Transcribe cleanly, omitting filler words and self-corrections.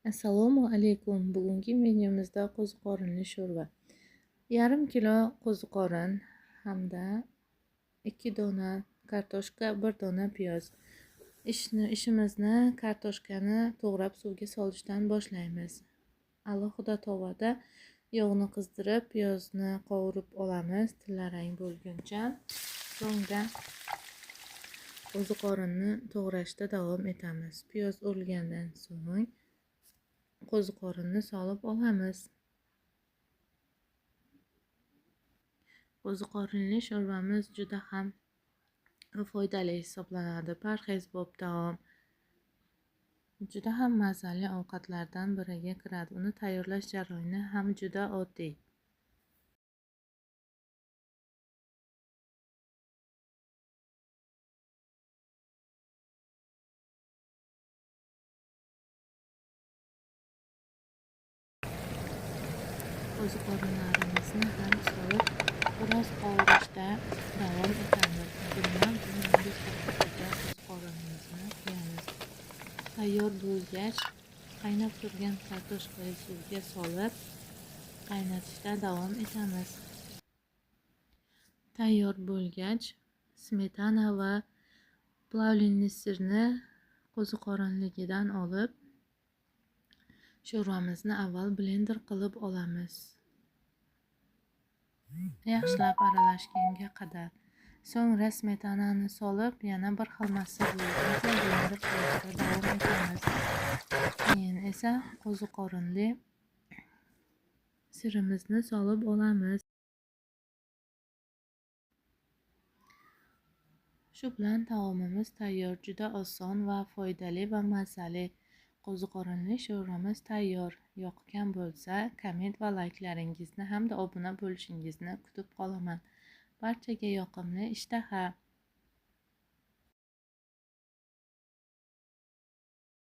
Assalomu alaykum. Bugungi menyumizda qo'ziqorinli sho'rva. Yarim kilo qo'ziqorin hamda 2 dona kartoshka, 1 dona piyoz. Ishimizni kartoshkani to'g'rab suvga solishdan boshlaymiz. Alohida tovada yog'ni qizdirib, piyozni qovurib olamiz tillarang bo'lguncha. So'ngra qo'ziqorinni to'g'rashda davom etamiz. Piyoz o'lgandan so'ng qo'ziqorinni solib olamiz. Qo'ziqorinli sho'rvamiz juda ham foydali hisoblanadi. Parhezbop taom. Juda ham mazali ovqatlardan biriga kiradi. Uni tayyorlash jarayoni ham juda oddiy. Qo'ziqorinlarimizni ham solib biroz qovurishda davom etamiz. Bundan 15 daqiqaga qo'ziqorinimizni quyamiz. Tayyor bo'lgach, qaynab turgan kartoshkali suvga solib qaynatishda davom etamiz. Tayyor bo'lgach, smetana va plavlenniy sirni qo'ziqorinligidan olib sho'rvamizni avval blender qilib olamiz. Yaxshilab aralashgunga qadar. So'ngra smetanani solib, yana bir xil massa bo'lguncha blender qilishda davom etamiz. Keyin esa qo'ziqorinli sirimizni solib olamiz. Shu bilan taomimiz tayyor. Juda oson va foydali va mazali qo'ziqorinli sho'rvamiz tayyor. Yoqgan bo'lsa, komment va layklaringizni hamda obuna bo'lishingizni kutib qolaman. Barchaga yoqimli ishtaha.